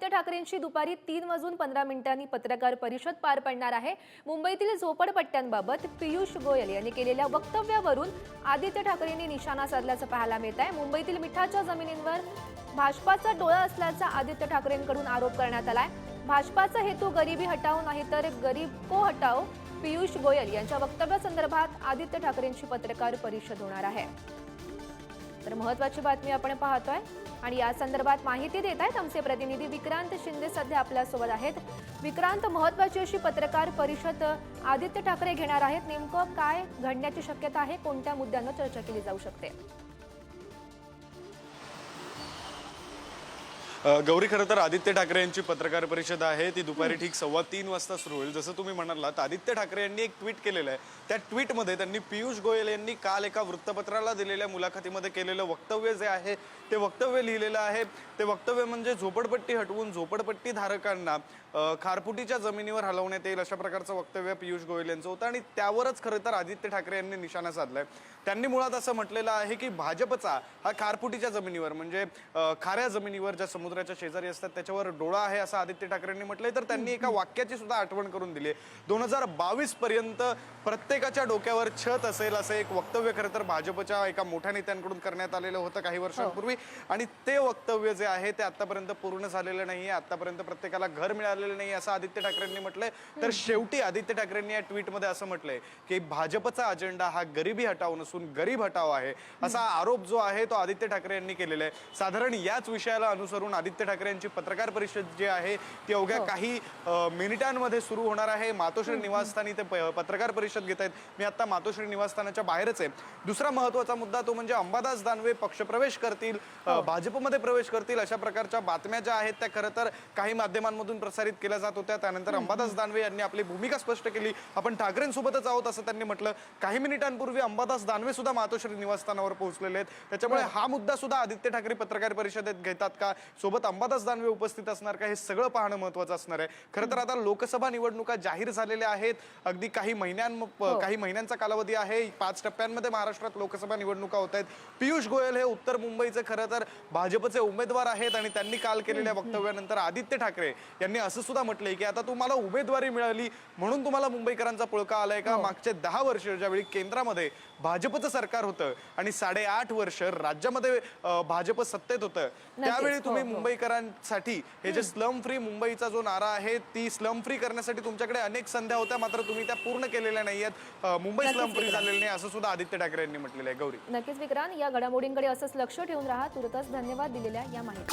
आदित्य ठाकरेंची दुपारी 3:15 पत्रकार परिषद पार पडणार आहे। मुंबईतील झोपडपट्ट्यांबाबत पियुष गोयल यांनी केलेल्या वक्तव्यावरून आदित्य ठाकरेंनी निशाणा साधल्याचं पाहायला मिळत आहे। मुंबईतील मिठाच्या जमिनींवर भाजपाचा डोळा असल्याचा आदित्य ठाकरेंकडून आरोप करण्यात आलाय। भाजपाचा हेतू गरिबी हटाओ नाही तर गरीब को हटाओ। पियुष गोयल यांच्या वक्तव्यासंदर्भात आदित्य ठाकरेंची पत्रकार परिषद होणार आहे। तर महत्त्वाची बातमी आपण पाहतोय आणि या संदर्भात माहिती देत आहेत आमचे प्रतिनिधी विक्रांत शिंदे सध्या आपल्या सोबत आहेत। विक्रांत, महत्त्वाची अशी पत्रकार परिषद आदित्य ठाकरे घेणार आहेत, नेमकं काय घडण्याची शक्यता आहे, कोणत्या मुद्द्यांवर चर्चा केली जाऊ शकते? गौरी, खरं तर आदित्य ठाकरे यांची पत्रकार परिषद आहे ती दुपारी ठीक 3:15 वाजता सुरू होईल। जसं तुम्ही म्हणालात, आदित्य ठाकरे यांनी एक ट्विट केलेलं आहे। त्या ट्विटमध्ये त्यांनी पियुष गोयल यांनी काल एका वृत्तपत्राला दिलेल्या मुलाखतीमध्ये केलेलं वक्तव्य जे आहे ते वक्तव्य लिहिलेलं आहे। ते वक्तव्य म्हणजे झोपडपट्टी हटवून झोपडपट्टी धारकांना खारफुटीच्या जमिनीवर हलवण्यात येईल अशा प्रकारचं वक्तव्य पियुष गोयल यांचं होतं आणि त्यावरच खरं तर आदित्य ठाकरे यांनी निशाणा साधलाय। त्यांनी मुळात असं म्हटलेलं आहे की भाजपचा हा खारफुटीच्या जमिनीवर म्हणजे खाऱ्या जमिनीवर ज्या समुद्राच्या शेजारी असतात त्याच्यावर डोळा आहे असं आदित्य ठाकरेंनी म्हटलंय। तर त्यांनी एका वाक्याची सुद्धा आठवण करून दिली आहे। 2022 पर्यंत प्रत्येकाच्या डोक्यावर छत असेल असं एक वक्तव्य खरं तर भाजपच्या एका मोठ्या नेत्यांकडून करण्यात आलेलं होतं काही वर्षांपूर्वी आणि ते वक्तव्य जे आहे ते आतापर्यंत पूर्ण झालेलं नाहीये। आतापर्यंत प्रत्येकाला घर मिळालेलं नाही असं आदित्य ठाकरेंनी म्हटलंय। तर शेवटी आदित्य ठाकरेंनी या ट्विटमध्ये असं म्हटलंय की भाजपचा अजेंडा हा गरिबी हटाओ नसून गरीब हटाओ आहे असा आरोप जो आहे तो आदित्य ठाकरे यांनी केलेला आहे। साधारण याच विषयाला अनुसरून आदित्य ठाकरे यांची पत्रकार परिषद जी आहे ती अवघ्या काही मिनिटांमध्ये सुरू होणार आहे। मातोश्री निवासस्थानी ते पत्रकार परिषद घेत आहेत। मी आता मातोश्री निवासस्थानाच्या बाहेरच आहे। दुसरा महत्त्वाचा मुद्दा तो म्हणजे अंबादास दानवे पक्षप्रवेश करतील, भाजपमध्ये प्रवेश करतील अशा प्रकारच्या बातम्या ज्या आहेत त्या खरं तर काही माध्यमांमधून प्रसारित केल्या जात होत्या। त्यानंतर अंबादास दानवे यांनी आपली भूमिका स्पष्ट केली, आपण ठाकरेंसोबतच आहोत असं त्यांनी म्हटलं। काही मिनिटांपूर्वी अंबादास दानवे सुद्धा मातोश्री निवासस्थानावर पोहोचलेले आहेत। त्याच्यामुळे हा मुद्दा सुद्धा आदित्य ठाकरे पत्रकार परिषदेत घेतात का, सोबत अंबादास दानवे उपस्थित असणार का, हे सगळं पाहणं महत्त्वाचं असणार आहे। खरं तर आता लोकसभा निवडणुका जाहीर झालेल्या आहेत। अगदी काही महिन्यांचा कालावधी आहे। 5 टप्प्यांमध्ये महाराष्ट्रात लोकसभा निवडणुका होत आहेत। पियुष गोयल हे उत्तर मुंबईचे खरं तर भाजपचे उमेदवार आहेत आणि त्यांनी काल केलेल्या वक्तव्यानंतर आदित्य ठाकरे यांनी असं सुद्धा म्हटलंय की आता तुम्हाला उमेदवारी मिळाली म्हणून तुम्हाला मुंबईकरांचा पुळका आलाय का? मागचे 10 वर्ष ज्यावेळी केंद्रामध्ये भाजपचं सरकार होतं आणि 8.5 वर्ष राज्यामध्ये भाजप सत्तेत होतं त्यावेळी तुम्ही मुंबईकरांसाठी हे जे स्लम फ्री मुंबईचा जो नारा आहे ती स्लम फ्री करण्यासाठी तुमच्याकडे अनेक संध्या होत्या, मात्र तुम्ही त्या पूर्ण केलेल्या नाहीयेत। मुंबई स्लम फ्री झालेली नाही असं सुद्धा आदित्य ठाकरे यांनी म्हटलेलं आहे। गौरी, नक्कीच विक्रांत, या घडामोडींकडे असंच लक्ष ठेवून राहा। तुर्तास धन्यवाद दिलेल्या या माहिती।